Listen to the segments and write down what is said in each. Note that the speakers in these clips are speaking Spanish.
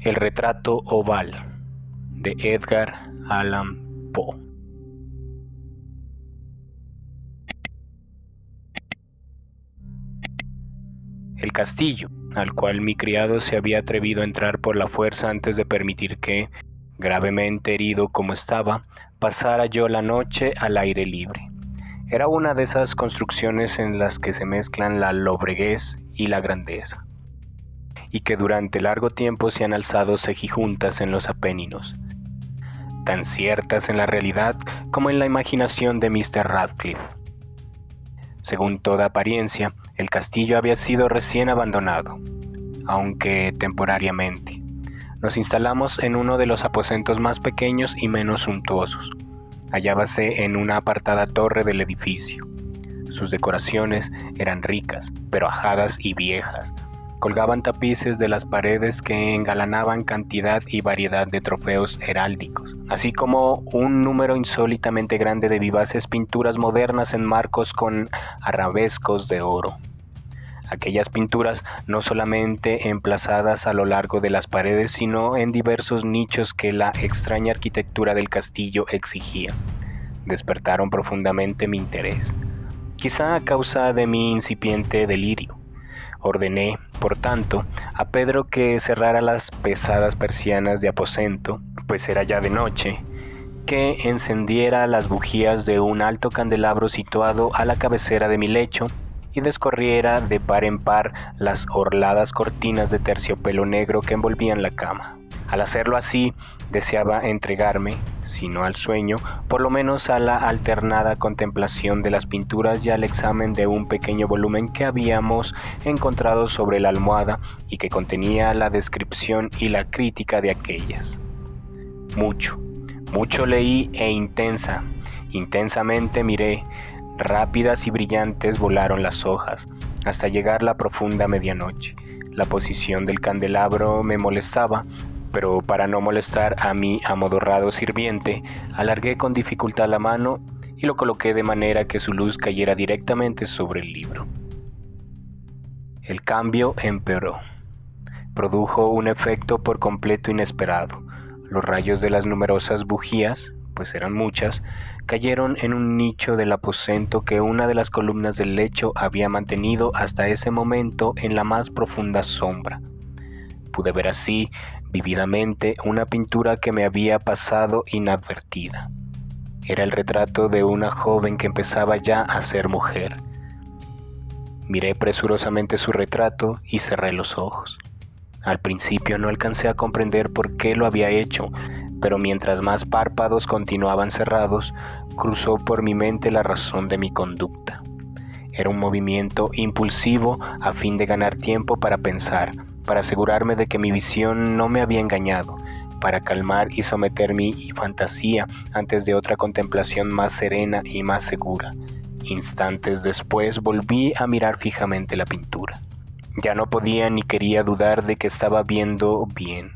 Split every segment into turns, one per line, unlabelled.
El retrato oval de Edgar Allan Poe. El castillo, al cual mi criado se había atrevido a entrar por la fuerza antes de permitir que, gravemente herido como estaba, pasara yo la noche al aire libre. Era una de esas construcciones en las que se mezclan la lobreguez y la grandeza, y que durante largo tiempo se han alzado cejijuntas en los Apeninos, tan ciertas en la realidad como en la imaginación de Mr. Radcliffe. Según toda apariencia, el castillo había sido recién abandonado, aunque temporariamente. Nos instalamos en uno de los aposentos más pequeños y menos suntuosos. Hallábase en una apartada torre del edificio. Sus decoraciones eran ricas, pero ajadas y viejas. Colgaban tapices de las paredes que engalanaban cantidad y variedad de trofeos heráldicos, así como un número insólitamente grande de vivaces pinturas modernas en marcos con arabescos de oro. Aquellas pinturas no solamente emplazadas a lo largo de las paredes, sino en diversos nichos que la extraña arquitectura del castillo exigía, despertaron profundamente mi interés, quizá a causa de mi incipiente delirio. Ordené, por tanto, a Pedro que cerrara las pesadas persianas de aposento, pues era ya de noche, que encendiera las bujías de un alto candelabro situado a la cabecera de mi lecho y descorriera de par en par las orladas cortinas de terciopelo negro que envolvían la cama. Al hacerlo así, deseaba entregarme, si no al sueño, por lo menos a la alternada contemplación de las pinturas y al examen de un pequeño volumen que habíamos encontrado sobre la almohada y que contenía la descripción y la crítica de aquellas. Mucho leí e intensamente miré. Rápidas y brillantes volaron las hojas, hasta llegar la profunda medianoche. La posición del candelabro me molestaba, pero para no molestar a mi amodorrado sirviente, alargué con dificultad la mano y lo coloqué de manera que su luz cayera directamente sobre el libro. El cambio empeoró. Produjo un efecto por completo inesperado. Los rayos de las numerosas bujías, pues eran muchas, cayeron en un nicho del aposento que una de las columnas del lecho había mantenido hasta ese momento en la más profunda sombra. Pude ver así, vívidamente, una pintura que me había pasado inadvertida. Era el retrato de una joven que empezaba ya a ser mujer. Miré presurosamente su retrato y cerré los ojos. Al principio no alcancé a comprender por qué lo había hecho, pero mientras más párpados continuaban cerrados, cruzó por mi mente la razón de mi conducta. Era un movimiento impulsivo a fin de ganar tiempo para pensar, para asegurarme de que mi visión no me había engañado, para calmar y someter mi fantasía antes de otra contemplación más serena y más segura. Instantes después volví a mirar fijamente la pintura. Ya no podía ni quería dudar de que estaba viendo bien,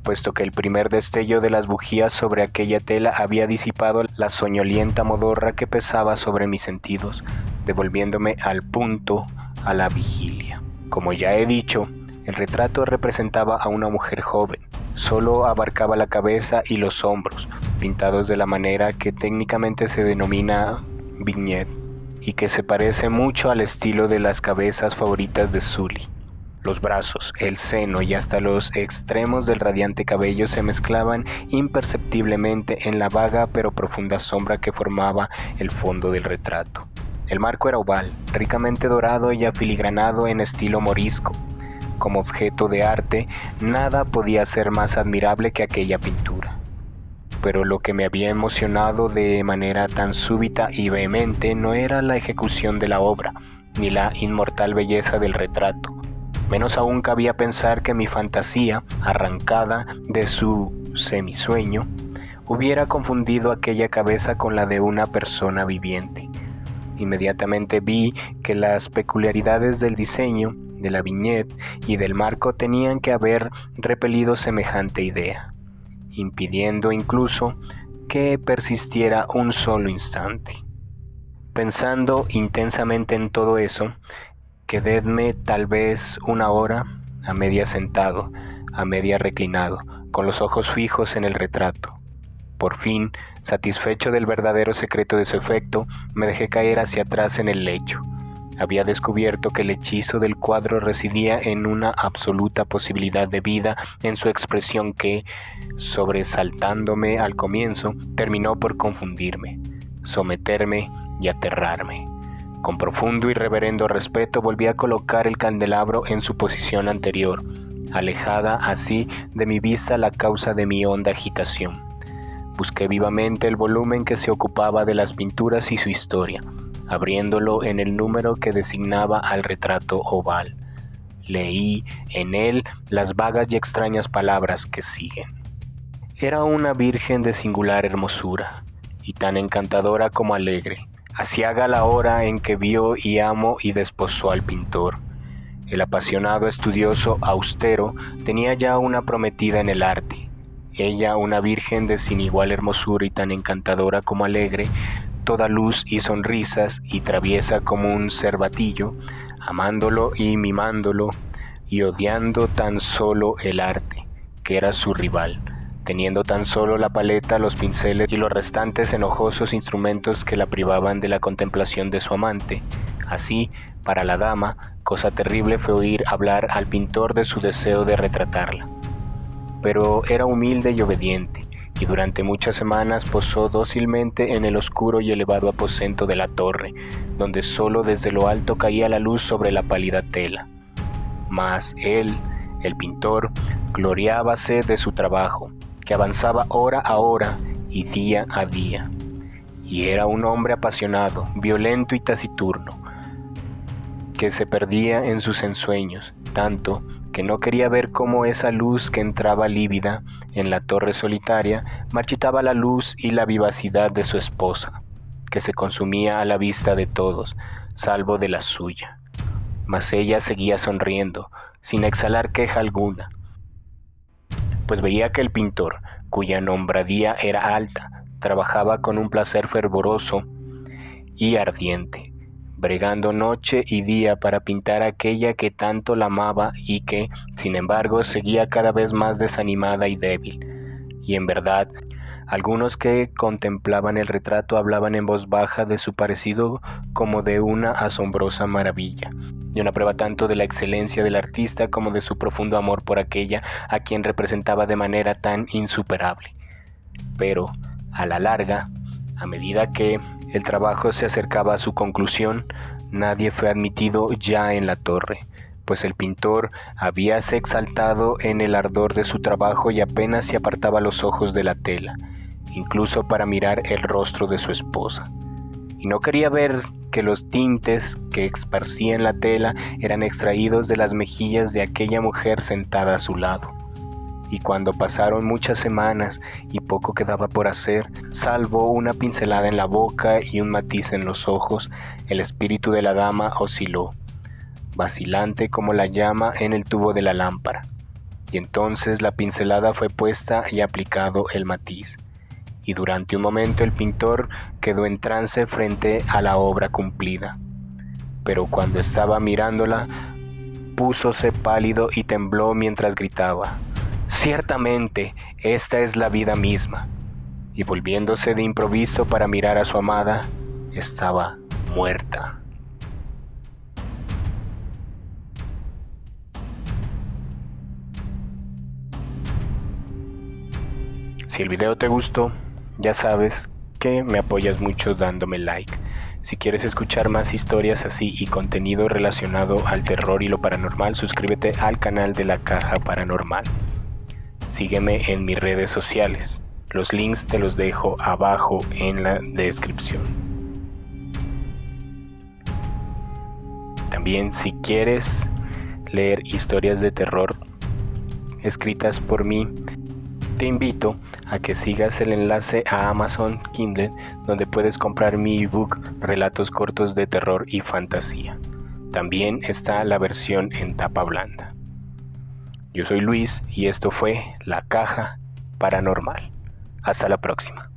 puesto que el primer destello de las bujías sobre aquella tela había disipado la soñolienta modorra que pesaba sobre mis sentidos, devolviéndome al punto a la vigilia. Como ya he dicho, el retrato representaba a una mujer joven. Solo abarcaba la cabeza y los hombros, pintados de la manera que técnicamente se denomina vignette, y que se parece mucho al estilo de las cabezas favoritas de Sully. Los brazos, el seno y hasta los extremos del radiante cabello se mezclaban imperceptiblemente en la vaga pero profunda sombra que formaba el fondo del retrato. El marco era oval, ricamente dorado y afiligranado en estilo morisco. Como objeto de arte, nada podía ser más admirable que aquella pintura. Pero lo que me había emocionado de manera tan súbita y vehemente no era la ejecución de la obra, ni la inmortal belleza del retrato. Menos aún cabía pensar que mi fantasía, arrancada de su semisueño, hubiera confundido aquella cabeza con la de una persona viviente. Inmediatamente vi que las peculiaridades del diseño, de la vignette y del marco tenían que haber repelido semejante idea, impidiendo incluso que persistiera un solo instante. Pensando intensamente en todo eso, quedéme tal vez una hora a media sentado, a media reclinado, con los ojos fijos en el retrato. Por fin, satisfecho del verdadero secreto de su efecto, me dejé caer hacia atrás en el lecho. Había descubierto que el hechizo del cuadro residía en una absoluta posibilidad de vida en su expresión que, sobresaltándome al comienzo, terminó por confundirme, someterme y aterrarme. Con profundo y reverendo respeto volví a colocar el candelabro en su posición anterior, alejada así de mi vista la causa de mi honda agitación. Busqué vivamente el volumen que se ocupaba de las pinturas y su historia, abriéndolo en el número que designaba al retrato oval. Leí en él las vagas y extrañas palabras que siguen. Era una virgen de singular hermosura, y tan encantadora como alegre, aciaga la hora en que vio y amó y desposó al pintor. El apasionado estudioso austero tenía ya una prometida en el arte. Ella, una virgen de sin igual hermosura y tan encantadora como alegre, toda luz y sonrisas y traviesa como un cervatillo, amándolo y mimándolo y odiando tan solo el arte, que era su rival, teniendo tan solo la paleta, los pinceles y los restantes enojosos instrumentos que la privaban de la contemplación de su amante. Así, para la dama, cosa terrible fue oír hablar al pintor de su deseo de retratarla. Pero era humilde y obediente, y durante muchas semanas posó dócilmente en el oscuro y elevado aposento de la torre, donde solo desde lo alto caía la luz sobre la pálida tela. Mas él, el pintor, gloriábase de su trabajo, que avanzaba hora a hora y día a día. Y era un hombre apasionado, violento y taciturno, que se perdía en sus ensueños, tanto que no quería ver cómo esa luz que entraba lívida en la torre solitaria marchitaba la luz y la vivacidad de su esposa, que se consumía a la vista de todos, salvo de la suya. Mas ella seguía sonriendo, sin exhalar queja alguna, pues veía que el pintor, cuya nombradía era alta, trabajaba con un placer fervoroso y ardiente, bregando noche y día para pintar a aquella que tanto la amaba y que, sin embargo, seguía cada vez más desanimada y débil. Y en verdad, algunos que contemplaban el retrato hablaban en voz baja de su parecido como de una asombrosa maravilla, y una prueba tanto de la excelencia del artista como de su profundo amor por aquella a quien representaba de manera tan insuperable. Pero, a la larga, a medida que el trabajo se acercaba a su conclusión, nadie fue admitido ya en la torre, pues el pintor habíase exaltado en el ardor de su trabajo y apenas se apartaba los ojos de la tela, incluso para mirar el rostro de su esposa. Y no quería ver que los tintes que esparcía en la tela eran extraídos de las mejillas de aquella mujer sentada a su lado. Y cuando pasaron muchas semanas y poco quedaba por hacer, salvo una pincelada en la boca y un matiz en los ojos, el espíritu de la dama osciló, vacilante como la llama en el tubo de la lámpara. Y entonces la pincelada fue puesta y aplicado el matiz. Y durante un momento el pintor quedó en trance frente a la obra cumplida. Pero cuando estaba mirándola, púsose pálido y tembló mientras gritaba: «Ciertamente, esta es la vida misma». Y volviéndose de improviso para mirar a su amada, estaba muerta. Si el video te gustó, ya sabes que me apoyas mucho dándome like. Si quieres escuchar más historias así y contenido relacionado al terror y lo paranormal, suscríbete al canal de La Caja Paranormal. Sígueme en mis redes sociales. Los links te los dejo abajo en la descripción. También, si quieres leer historias de terror escritas por mí, te invito a que sigas el enlace a Amazon Kindle, donde puedes comprar mi ebook Relatos cortos de terror y fantasía. También está la versión en tapa blanda. Yo soy Luis y esto fue La Caja Paranormal. Hasta la próxima.